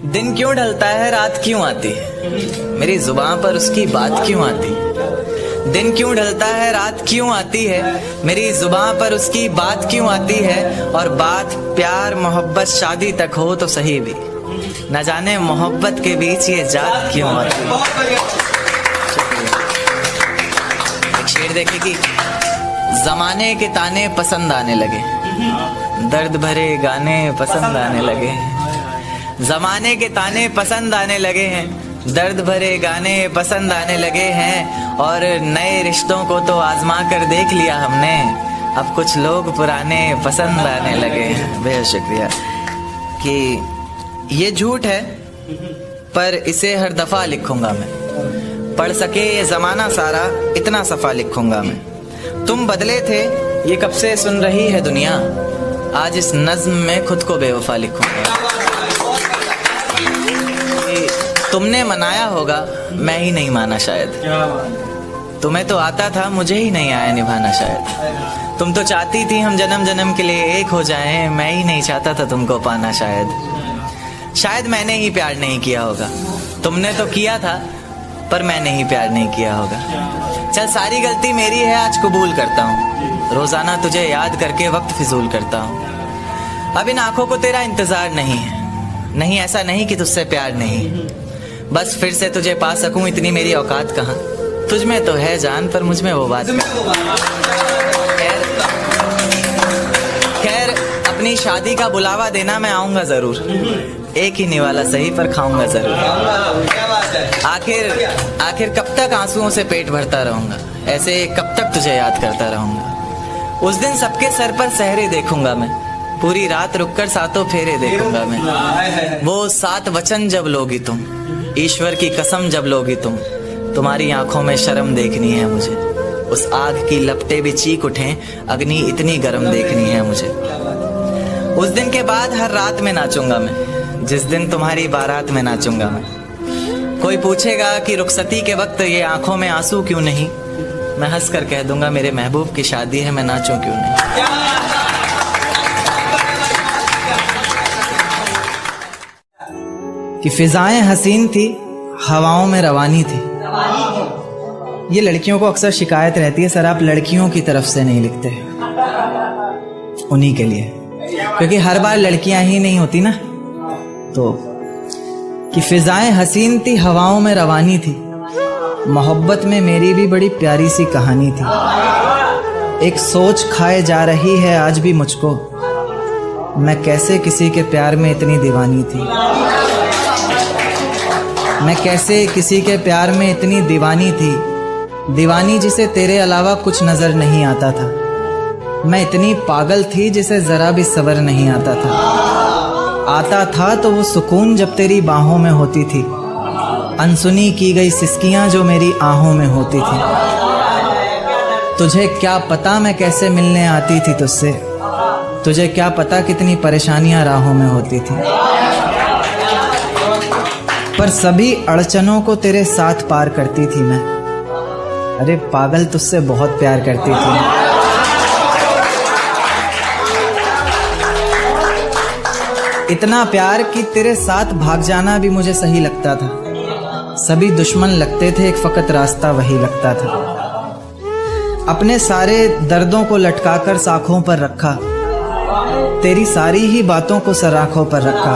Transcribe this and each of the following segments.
दिन क्यों ढलता है रात क्यों आती है, मेरी जुबान पर उसकी बात क्यों आती है। दिन क्यों ढलता है रात क्यों आती है, मेरी जुबान पर उसकी बात क्यों आती है। और बात प्यार मोहब्बत शादी तक हो तो सही भी, न जाने मोहब्बत के बीच ये जात क्यों आती है। एक शेर देखे कि जमाने के ताने पसंद आने लगे, दर्द भरे गाने पसंद आने लगे। जमाने के ताने पसंद आने लगे हैं, दर्द भरे गाने पसंद आने लगे हैं। और नए रिश्तों को तो आजमा कर देख लिया हमने, अब कुछ लोग पुराने पसंद आने लगे हैं। बेहद शुक्रिया। कि ये झूठ है पर इसे हर दफा लिखूंगा मैं, पढ़ सके ये जमाना सारा इतना सफा लिखूंगा मैं। तुम बदले थे ये कब से सुन रही है दुनिया, आज इस नज्म में खुद को बेवफा लिखूंगा। तुमने मनाया होगा मैं ही नहीं माना शायद, तुम्हें तो आता था मुझे ही नहीं आया निभाना शायद। तुम तो चाहती थी हम जन्म जन्म के लिए एक हो जाएं, मैं ही नहीं चाहता था तुमको पाना शायद मैंने ही प्यार नहीं किया होगा। तुमने तो किया था पर मैंने ही प्यार नहीं किया होगा। चल सारी गलती मेरी है आज कबूल करता हूँ, रोजाना तुझे याद करके वक्त फिजूल करता हूँ। अब इन आंखों को तेरा इंतजार नहीं है, नहीं ऐसा नहीं कि तुझसे प्यार नहीं, बस फिर से तुझे पा सकूं इतनी मेरी औकात कहाँ। तुझ में तो है जान पर मुझ में वो बात। खैर अपनी शादी का बुलावा देना मैं आऊंगा जरूर, एक ही निवाला सही पर खाऊंगा जरूर। आखिर कब तक आंसुओं से पेट भरता रहूंगा, ऐसे कब तक तुझे याद करता रहूंगा। उस दिन सबके सर पर सहरे देखूंगा मैं, पूरी रात रुककर सातों फेरे देखूंगा मैं। वो 7 वचन जब लोगी तुम, ईश्वर की कसम जब लोगी तुम, तुम्हारी आंखों में शर्म देखनी है मुझे। उस आग की लपटें भी चीख उठें, अग्नि इतनी गर्म देखनी है मुझे। उस दिन के बाद हर रात में नाचूंगा मैं, जिस दिन तुम्हारी बारात में नाचूंगा मैं। कोई पूछेगा कि रुखसती के वक्त ये आंखों में आंसू क्यों नहीं, मैं हंस कर कह दूंगा मेरे महबूब की शादी है, मैं नाचूं क्यों नहीं। कि फिजाएं हसीन थी हवाओं में रवानी थी। ये लड़कियों को अक्सर शिकायत रहती है, सर आप लड़कियों की तरफ से नहीं लिखते, उन्हीं के लिए, क्योंकि हर बार लड़कियां ही नहीं होती ना। तो कि फिजाएं हसीन थी हवाओं में रवानी थी, मोहब्बत में मेरी भी बड़ी प्यारी सी कहानी थी। एक सोच खाए जा रही है आज भी मुझको, मैं कैसे किसी के प्यार में इतनी दीवानी थी। मैं कैसे किसी के प्यार में इतनी दीवानी थी, दीवानी जिसे तेरे अलावा कुछ नजर नहीं आता था। मैं इतनी पागल थी जिसे जरा भी सब्र नहीं आता था तो वो सुकून जब तेरी बाहों में होती थी, अनसुनी की गई सिसकियां जो मेरी आहों में होती थी। तुझे क्या पता मैं कैसे मिलने आती थी तुझसे, तुझे क्या पता कितनी परेशानियां राहों में होती थी। पर सभी अड़चनों को तेरे साथ पार करती थी मैं, अरे पागल तुझसे बहुत प्यार करती थी। इतना प्यार कि तेरे साथ भाग जाना भी मुझे सही लगता था। सभी दुश्मन लगते थे, एक फकत रास्ता वही लगता था। अपने सारे दर्दों को लटकाकर साखों पर रखा, तेरी सारी ही बातों को सराखों पर रखा,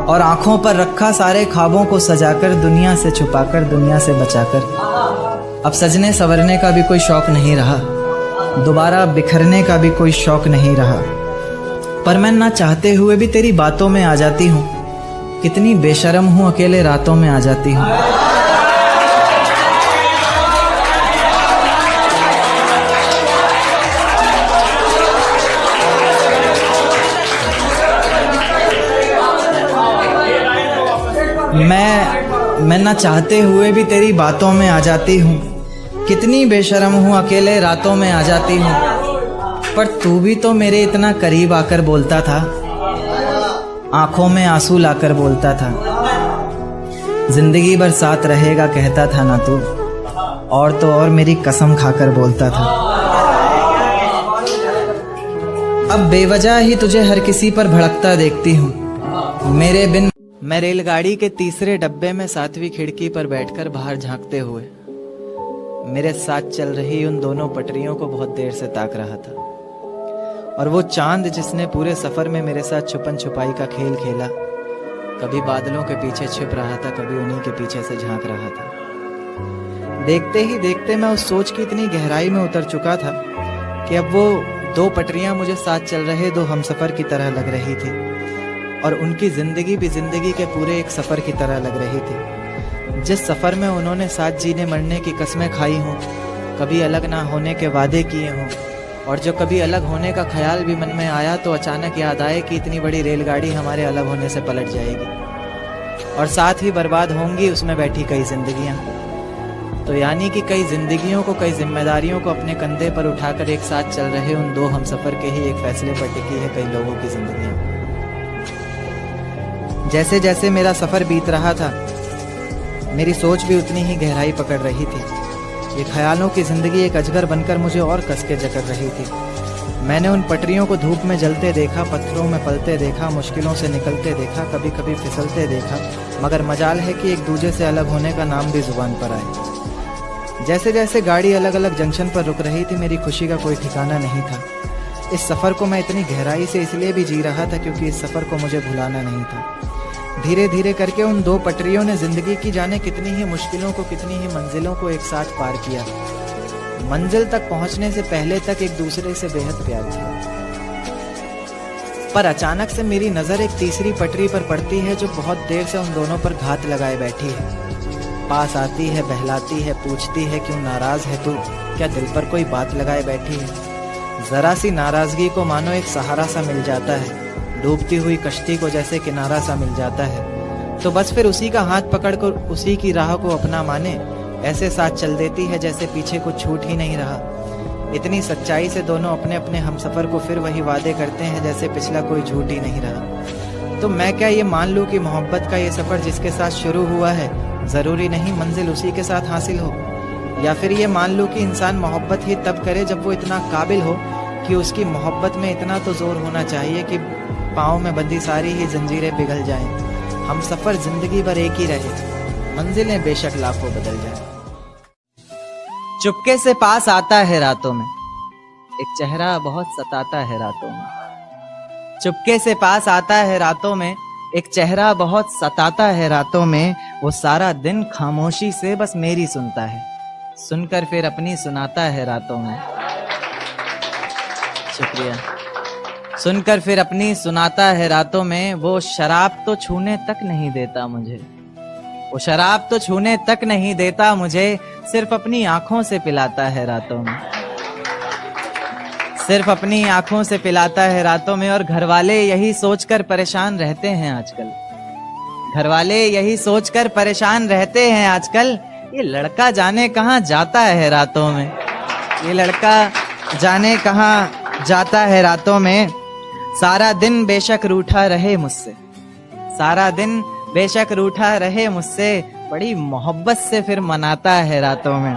और आंखों पर रखा सारे ख्वाबों को सजाकर, दुनिया से छुपाकर दुनिया से बचाकर। अब सजने संवरने का भी कोई शौक नहीं रहा, दोबारा बिखरने का भी कोई शौक नहीं रहा। पर मैं ना चाहते हुए भी तेरी बातों में आ जाती हूँ, कितनी बेशर्म हूँ अकेले रातों में आ जाती हूँ। मैं ना चाहते हुए भी तेरी बातों में आ जाती हूँ, कितनी बेशर्म हूँ अकेले रातों में आ जाती हूँ। पर तू भी तो मेरे इतना करीब आकर बोलता था, आंखों में आंसू लाकर बोलता था, जिंदगी भर साथ रहेगा कहता था ना तू, और तो और मेरी कसम खाकर बोलता था। अब बेवजह ही तुझे हर किसी पर भड़कता देखती हूँ, मेरे बिन मैं रेलगाड़ी के तीसरे डब्बे में 7वीं खिड़की पर बैठकर बाहर झांकते हुए मेरे साथ चल रही उन दोनों पटरियों को बहुत देर से ताक रहा था। और वो चांद जिसने पूरे सफर में मेरे साथ छुपन छुपाई का खेल खेला, कभी बादलों के पीछे छिप रहा था, कभी उन्हीं के पीछे से झांक रहा था। देखते ही देखते मैं उस सोच की इतनी गहराई में उतर चुका था कि अब वो दो पटरियां मुझे साथ चल रहे दो हमसफर की तरह लग रही थी, और उनकी जिंदगी भी जिंदगी के पूरे एक सफर की तरह लग रही थी। जिस सफर में उन्होंने साथ जीने मरने की कस्में खाई हों, कभी अलग ना होने के वादे किए हों, और जो कभी अलग होने का ख्याल भी मन में आया तो अचानक याद आए कि इतनी बड़ी रेलगाड़ी हमारे अलग होने से पलट जाएगी और साथ ही बर्बाद होंगी उसमें बैठी कई जिंदगियां। तो यानी कि कई जिंदगियों को, कई जिम्मेदारियों को अपने कंधे पर उठाकर एक साथ चल रहे उन दो हमसफर के ही एक फैसले पर टिकी है कई लोगों की जिंदगियां। जैसे जैसे मेरा सफर बीत रहा था, मेरी सोच भी उतनी ही गहराई पकड़ रही थी। ये ख्यालों की जिंदगी एक अजगर बनकर मुझे और कस के जकड़ रही थी। मैंने उन पटरियों को धूप में जलते देखा, पत्थरों में पलते देखा, मुश्किलों से निकलते देखा, कभी कभी फिसलते देखा, मगर मजाल है कि एक दूजे से अलग होने का नाम भी जुबान पर आए। जैसे जैसे गाड़ी अलग अलग जंक्शन पर रुक रही थी, मेरी खुशी का कोई ठिकाना नहीं था। इस सफ़र को मैं इतनी गहराई से इसलिए भी जी रहा था क्योंकि इस सफ़र को मुझे भुलाना नहीं था। धीरे धीरे करके उन दो पटरियों ने जिंदगी की जाने कितनी ही मुश्किलों को, कितनी ही मंजिलों को एक साथ पार किया। मंजिल तक पहुंचने से पहले तक एक दूसरे से बेहद प्यार किया। पर अचानक से मेरी नजर एक तीसरी पटरी पर पड़ती है जो बहुत देर से उन दोनों पर घात लगाए बैठी है। पास आती है, बहलाती है, पूछती है क्यों नाराज है तू, क्या दिल पर कोई बात लगाए बैठी है। जरा सी नाराजगी को मानो एक सहारा सा मिल जाता है, डूबती हुई कश्ती को जैसे किनारा सा मिल जाता है, तो बस फिर उसी का हाथ पकड़कर उसी की राह को अपना माने ऐसे साथ चल देती है जैसे पीछे कुछ छूट ही नहीं रहा। इतनी सच्चाई से दोनों अपने अपने हमसफर को फिर वही वादे करते हैं जैसे पिछला कोई झूठ ही नहीं रहा। तो मैं क्या ये मान लूं कि मोहब्बत का ये सफर जिसके साथ शुरू हुआ है जरूरी नहीं मंजिल उसी के साथ हासिल हो, या फिर ये मान लूं कि इंसान मोहब्बत ही तब करे जब वो इतना काबिल हो कि उसकी मोहब्बत में इतना तो जोर होना चाहिए कि पाँव में बंधी सारी ही जंजीरें पिघल जाएं। हम सफर जिंदगी भर एक ही रहे, मंजिलें बेशक लाखों बदल जाएं। चुपके से पास आता है रातों में, एक चेहरा बहुत सताता है रातों में। चुपके से पास आता है रातों में, एक चेहरा बहुत सताता है रातों में। वो सारा दिन खामोशी से बस मेरी सुनता है, सुनकर फिर अपनी सुनाता है रातों में। शुक्रिया। सुनकर फिर अपनी सुनाता है रातों में। वो शराब तो छूने तक नहीं देता मुझे, वो शराब तो छूने तक नहीं देता मुझे, सिर्फ अपनी आंखों से पिलाता है रातों में, सिर्फ अपनी आंखों से पिलाता है रातों में। और घर वाले यही सोचकर परेशान रहते हैं आजकल, घर वाले यही सोचकर परेशान रहते हैं आजकल, ये लड़का जाने कहाँ जाता है रातों में, ये लड़का जाने कहाँ जाता है रातों में। सारा दिन बेशक रूठा रहे मुझसे, सारा दिन बेशक रूठा रहे मुझसे, बड़ी मोहब्बत से फिर मनाता है रातों में,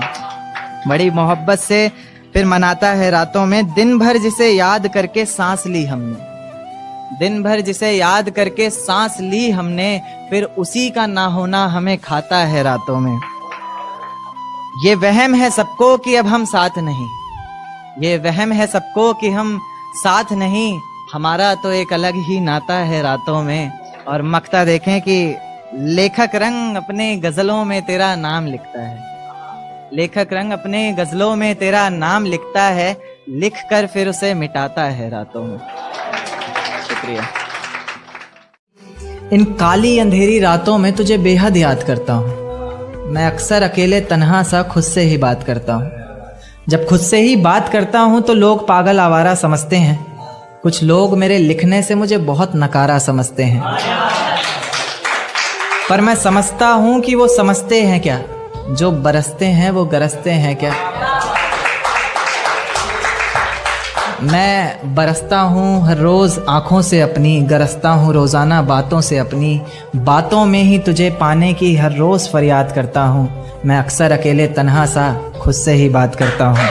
बड़ी मोहब्बत से फिर मनाता है रातों में। दिन भर जिसे याद करके सांस ली हमने, दिन भर जिसे याद करके सांस ली हमने, फिर उसी का ना होना हमें खाता है रातों में। ये वहम है सबको कि अब हम साथ नहीं, ये वहम है सबको कि हम साथ नहीं, हमारा तो एक अलग ही नाता है रातों में। और मक्ता देखें कि लेखक रंग अपने गजलों में तेरा नाम लिखता है, लेखक रंग अपने गजलों में तेरा नाम लिखता है, लिख कर फिर उसे मिटाता है रातों में। शुक्रिया। इन काली अंधेरी रातों में तुझे बेहद याद करता हूँ। मैं अक्सर अकेले तन्हा सा खुद से ही बात करता हूँ। जब खुद से ही बात करता हूँ तो लोग पागल आवारा समझते हैं, कुछ लोग मेरे लिखने से मुझे बहुत नकारा समझते हैं, पर मैं समझता हूं कि वो समझते हैं क्या, जो बरसते हैं वो गरजते हैं क्या। मैं बरसता हूँ हर रोज आंखों से अपनी, गरजता हूँ रोजाना बातों से अपनी, बातों में ही तुझे पाने की हर रोज फरियाद करता हूँ। मैं अक्सर अकेले तन्हा सा खुद से ही बात करता हूँ।